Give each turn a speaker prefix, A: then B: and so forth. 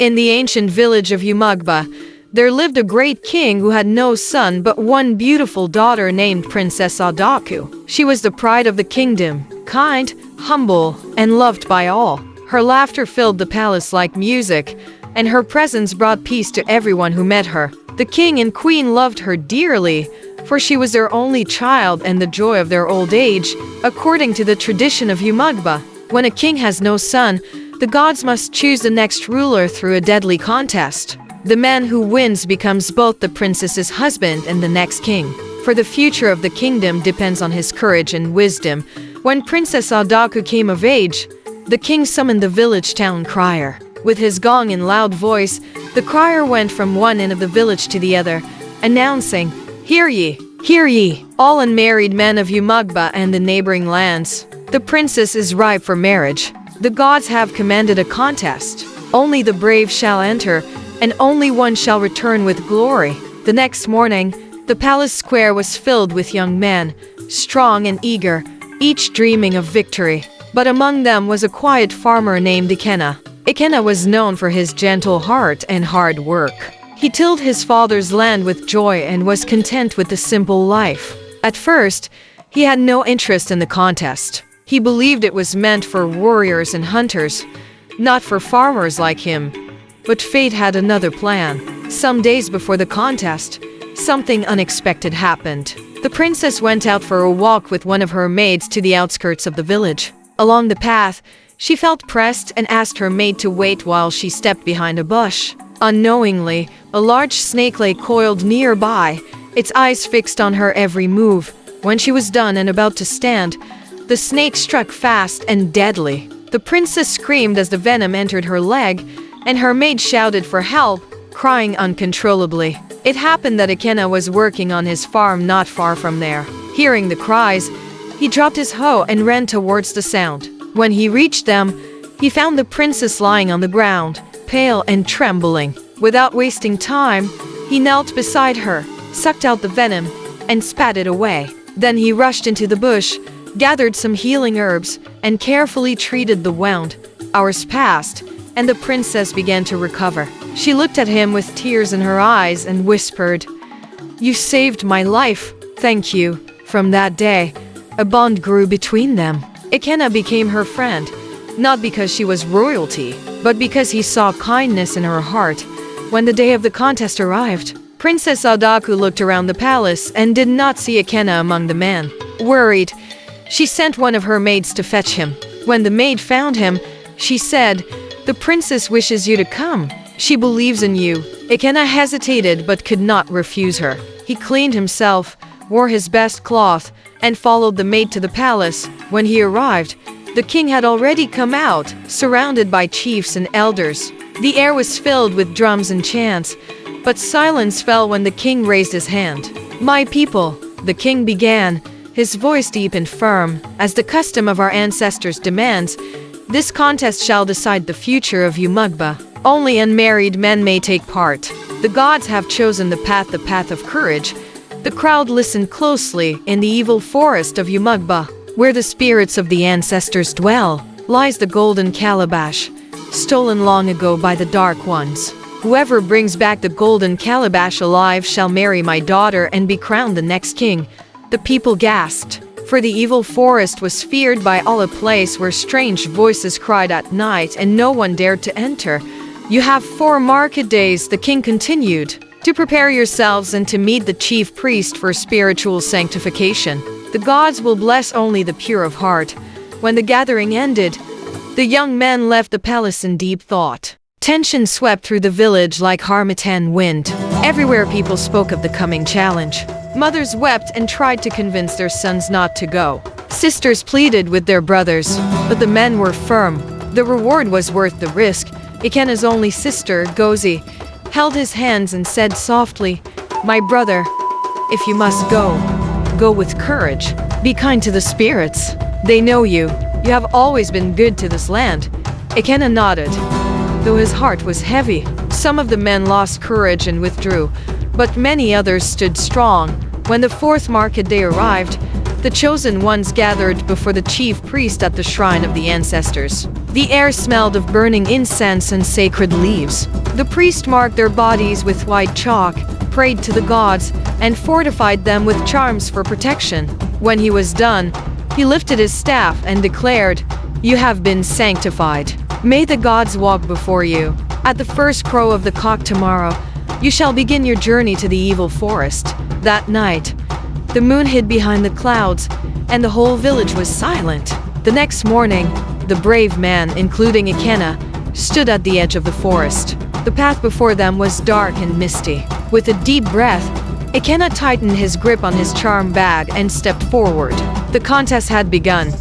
A: In the ancient village of Umuogba, there lived a great king who had no son but one beautiful daughter named Princess Adaku. She was the pride of the kingdom, kind, humble, and loved by all. Her laughter filled the palace like music, and her presence brought peace to everyone who met her. The king and queen loved her dearly, for she was their only child and the joy of their old age, according to the tradition of Umuogba. When a king has no son, the gods must choose the next ruler through a deadly contest. The man who wins becomes both the princess's husband and the next king. For the future of the kingdom depends on his courage and wisdom. When Princess Adaku came of age, the king summoned the village town crier. With his gong and loud voice, the crier went from one end of the village to the other, announcing, "Hear ye, all unmarried men of Umuogba and the neighboring lands. The princess is ripe for marriage. The gods have commanded a contest. Only the brave shall enter, and only one shall return with glory." The next morning, the palace square was filled with young men, strong and eager, each dreaming of victory. But among them was a quiet farmer named Ikenna. Ikenna was known for his gentle heart and hard work. He tilled his father's land with joy and was content with the simple life. At first, he had no interest in the contest. He believed it was meant for warriors and hunters, not for farmers like him. But fate had another plan. Some days before the contest, something unexpected happened. The princess went out for a walk with one of her maids to the outskirts of the village. Along the path, she felt pressed and asked her maid to wait while she stepped behind a bush. Unknowingly, a large snake lay coiled nearby, its eyes fixed on her every move. When she was done and about to stand, the snake struck fast and deadly. The princess screamed as the venom entered her leg, and her maid shouted for help, crying uncontrollably. It happened that Ikenna was working on his farm not far from there. Hearing the cries, he dropped his hoe and ran towards the sound. When he reached them, he found the princess lying on the ground, pale and trembling. Without wasting time, he knelt beside her, sucked out the venom, and spat it away. Then he rushed into the bush, gathered some healing herbs, and carefully treated the wound. Hours passed, and the princess began to recover. She looked at him with tears in her eyes and whispered, "You saved my life. Thank you." From that day, a bond grew between them. Ikenna became her friend, not because she was royalty, but because he saw kindness in her heart. When the day of the contest arrived, Princess Adaku looked around the palace and did not see Ikenna among the men. Worried, she sent one of her maids to fetch him. When the maid found him, she said, "The princess wishes you to come. She believes in you." Ikenna hesitated but could not refuse her. He cleaned himself, wore his best cloth, and followed the maid to the palace. When he arrived, the king had already come out, surrounded by chiefs and elders. The air was filled with drums and chants, but silence fell when the king raised his hand. "My people," the king began, his voice deep and firm, "as the custom of our ancestors demands, this contest shall decide the future of Umuogba. Only unmarried men may take part. The gods have chosen the path of courage." The crowd listened closely. In the evil forest of Umuogba, where the spirits of the ancestors dwell, lies the Golden Calabash, stolen long ago by the Dark Ones. "Whoever brings back the Golden Calabash alive shall marry my daughter and be crowned the next king." The people gasped, for the evil forest was feared by all, a place where strange voices cried at night and no one dared to enter. "You have 4 market days," the king continued, "to prepare yourselves and to meet the chief priest for spiritual sanctification. The gods will bless only the pure of heart." When the gathering ended, the young men left the palace in deep thought. Tension swept through the village like harmattan wind. Everywhere people spoke of the coming challenge. Mothers wept and tried to convince their sons not to go. Sisters pleaded with their brothers, but the men were firm. The reward was worth the risk. Ikenna's only sister, Gozi, held his hands and said softly, "My brother, if you must go, go with courage. Be kind to the spirits. They know you. You have always been good to this land." Ikenna nodded, though his heart was heavy. Some of the men lost courage and withdrew, but many others stood strong. When the 4th market day arrived, the chosen ones gathered before the chief priest at the shrine of the ancestors. The air smelled of burning incense and sacred leaves. The priest marked their bodies with white chalk, prayed to the gods, and fortified them with charms for protection. When he was done, he lifted his staff and declared, "You have been sanctified. May the gods walk before you. At the first crow of the cock tomorrow, you shall begin your journey to the evil forest." That night, the moon hid behind the clouds, and the whole village was silent. The next morning, the brave man, including Ikenna, stood at the edge of the forest. The path before them was dark and misty. With a deep breath, Ikenna tightened his grip on his charm bag and stepped forward. The contest had begun.